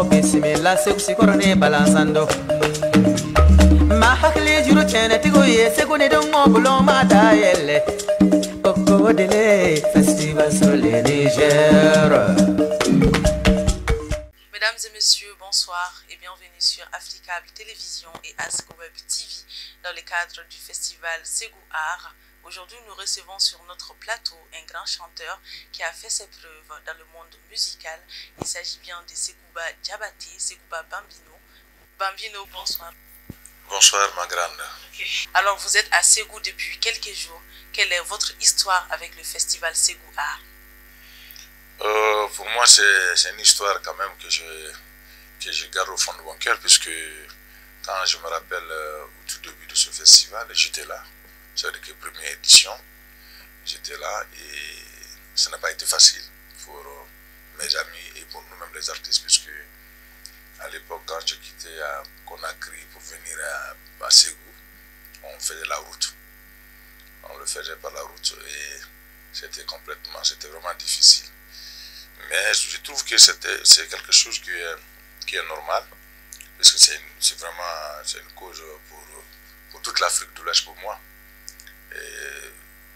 Oh bismillah se korone balansando ma hakli juru tene tigo ye se kone don obulo ma da yelle oko dele festival sur le Niger. Mesdames et messieurs, bonsoir et bienvenue sur Africable Télévision et Ask Web TV dans le cadre du festival Ségou Art. Aujourd'hui, nous recevons sur notre plateau un grand chanteur qui a fait ses preuves dans le monde musical. Il s'agit bien de Ségouba Diabaté, Ségouba Bambino. Bambino, bonsoir. Bonsoir ma grande. Okay. Alors, vous êtes à Ségou depuis quelques jours. Quelle est votre histoire avec le festival Ségou Art? Pour moi, c'est une histoire quand même que je garde au fond de mon cœur, puisque quand je me rappelle au tout début de ce festival, j'étais là. C'est-à-dire que première édition, j'étais là et ça n'a pas été facile pour mes amis et pour nous-mêmes les artistes, puisque à l'époque, quand je quittais Conakry pour venir à Ségou, on faisait la route. On le faisait par la route et c'était vraiment difficile. Mais je trouve que c'est quelque chose qui est normal, parce que c'est une cause pour toute l'Afrique de l'Ouest pour moi.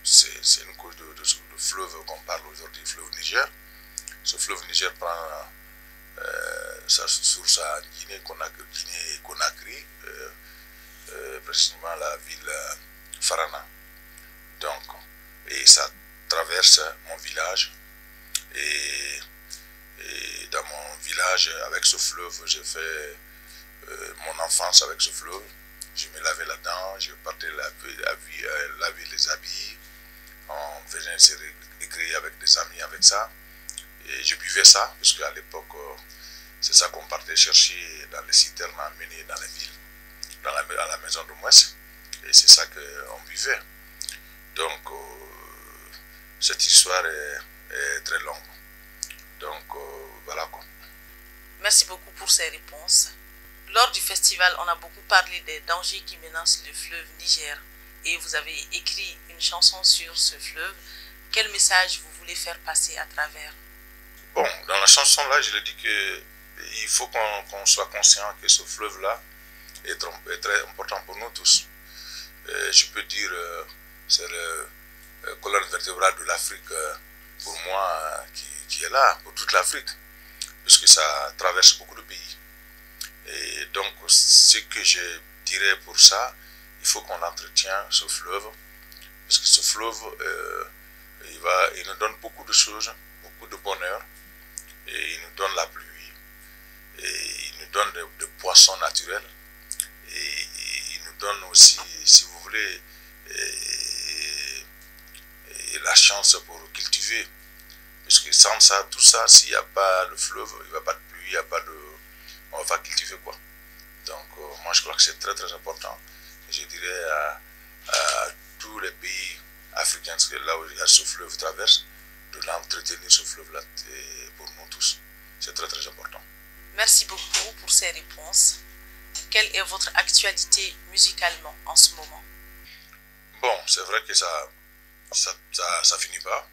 C'est une cause de fleuve qu'on parle aujourd'hui, fleuve Niger. Ce fleuve Niger prend sa source à Guinée-Conakry, précisément la ville Farana. Donc, et ça traverse mon village. Et dans mon village, avec ce fleuve, j'ai fait mon enfance avec ce fleuve. Je me lavais là-dedans, je partais laver les habits. On faisait un récré avec des amis avec ça. Et je buvais ça, parce qu'à l'époque, c'est ça qu'on partait chercher dans les citernes amenées dans les villes, à la maison de Mouesse. Et c'est ça qu'on buvait. Donc, cette histoire est très longue. Donc, voilà quoi. Merci beaucoup pour ces réponses. Lors du festival, on a beaucoup parlé des dangers qui menacent le fleuve Niger. Et vous avez écrit une chanson sur ce fleuve. Quel message vous voulez faire passer à travers? Bon, dans la chanson là, je l'ai dit qu'il faut qu'on soit conscient que ce fleuve-là est très important pour nous tous. Je peux dire, c'est le colonne vertébrale de l'Afrique pour moi qui est là, pour toute l'Afrique, puisque ça traverse beaucoup de pays. Et donc, ce que je dirais pour ça, il faut qu'on entretienne ce fleuve, parce que ce fleuve, il nous donne beaucoup de choses, beaucoup de bonheur, et il nous donne la pluie, et il nous donne des poissons naturels, et il nous donne aussi, si vous voulez, et la chance pour cultiver. Parce que sans ça, tout ça, s'il n'y a pas le fleuve, il n'y a pas de pluie, il n'y a pas de... on va cultiver quoi. Donc moi je crois que c'est très très important. Je dirais à tous les pays africains, là où il y a ce fleuve traverse, de l'entretenir ce fleuve-là pour nous tous. C'est très très important. Merci beaucoup pour ces réponses. Quelle est votre actualité musicalement en ce moment? Bon, c'est vrai que ça finit pas.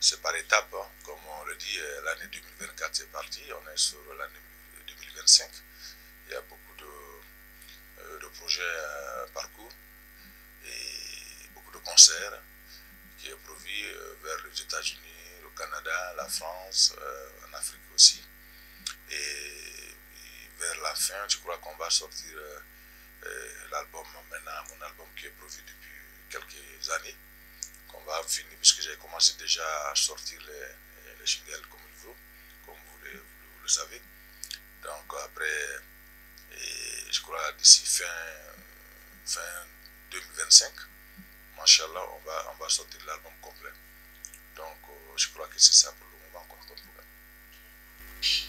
C'est par étapes, hein. Comme on le dit, l'année 2024 c'est parti, on est sur l'année 2025. Il y a beaucoup de projets parcours et beaucoup de concerts qui est prévu vers les États-Unis, le Canada, la France, en Afrique aussi. Et vers la fin, je crois qu'on va sortir l'album maintenant, mon album qui est prévu depuis quelques années. On va finir, puisque j'ai commencé déjà à sortir les jingles comme il faut, comme vous le savez. Donc après, je crois d'ici fin 2025, Machallah, on va sortir l'album complet. Donc je crois que c'est ça pour le moment comme problème.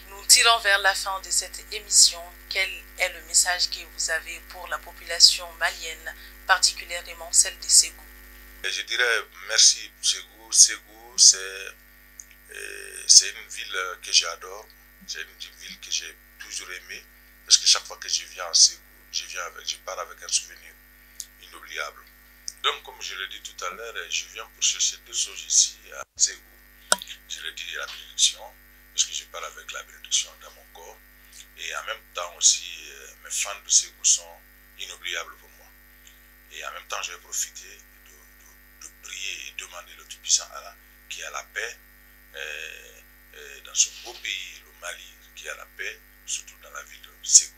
Nous tirons vers la fin de cette émission. Quel est le message que vous avez pour la population malienne, particulièrement celle de Ségou? Je dirais merci Ségou. Ségou, c'est une ville que j'adore. C'est une ville que j'ai toujours aimée. Parce que chaque fois que je viens à Ségou, je pars avec un souvenir inoubliable. Donc, comme je l'ai dit tout à l'heure, je viens pour chercher deux choses ici à Ségou. Je l'ai dit à la bénédiction. parce que je parle avec la bénédiction dans mon corps. Et en même temps aussi, mes fans de Ségou sont inoubliables pour moi. Et en même temps, je vais profiter de prier et demander le Tout-Puissant Allah qui a la paix dans ce beau pays, le Mali, qui a la paix, surtout dans la ville de Ségou.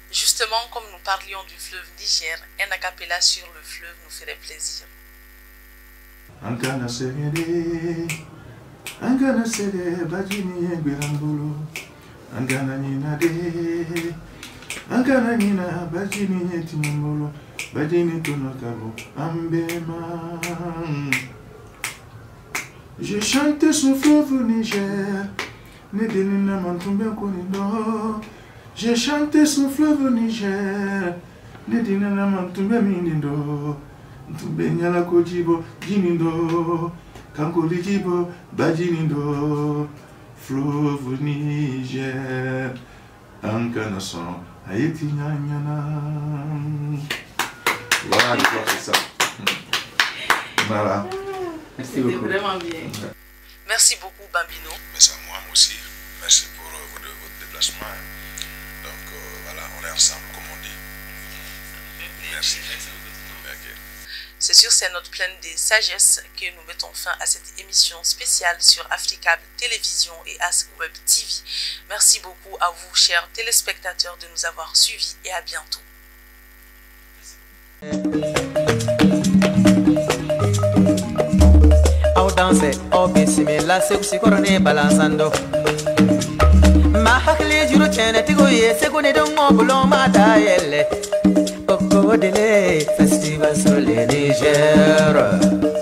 Justement, comme nous parlions du fleuve Niger, un acapella sur le fleuve nous ferait plaisir. Ankana serede, ankana sede, bajini egberambolo, ankana nina de, ankana nina, bajini etimambolo, bajini tonokabo, ambema. Je chante sur fleuve Niger, Nedinina mantumbe konindo. Je chante sur fleuve Niger, Nedinina mantumbe minindo. Ntumbe nyala kojibo, jinindo. Kankoli jibo, bajinindo. Fleuve Niger, Ankana son, Haïti nyanyana. Voilà, je crois que c'est ça. Voilà. Merci beaucoup. C'était vraiment bien. Merci beaucoup, Bambino. Merci à moi aussi. Merci pour votre déplacement. Donc voilà, on est ensemble, comme on dit. Merci. C'est sur ces notes pleines de sagesse que nous mettons fin à cette émission spéciale sur Africable Télévision et Ask Web TV. Merci beaucoup à vous, chers téléspectateurs, de nous avoir suivis et à bientôt. Danse o bisimila sekusi korone balansando ma hakli juru chene tigo ye sekone don obulo ma dayele oko dele festival sur le Niger.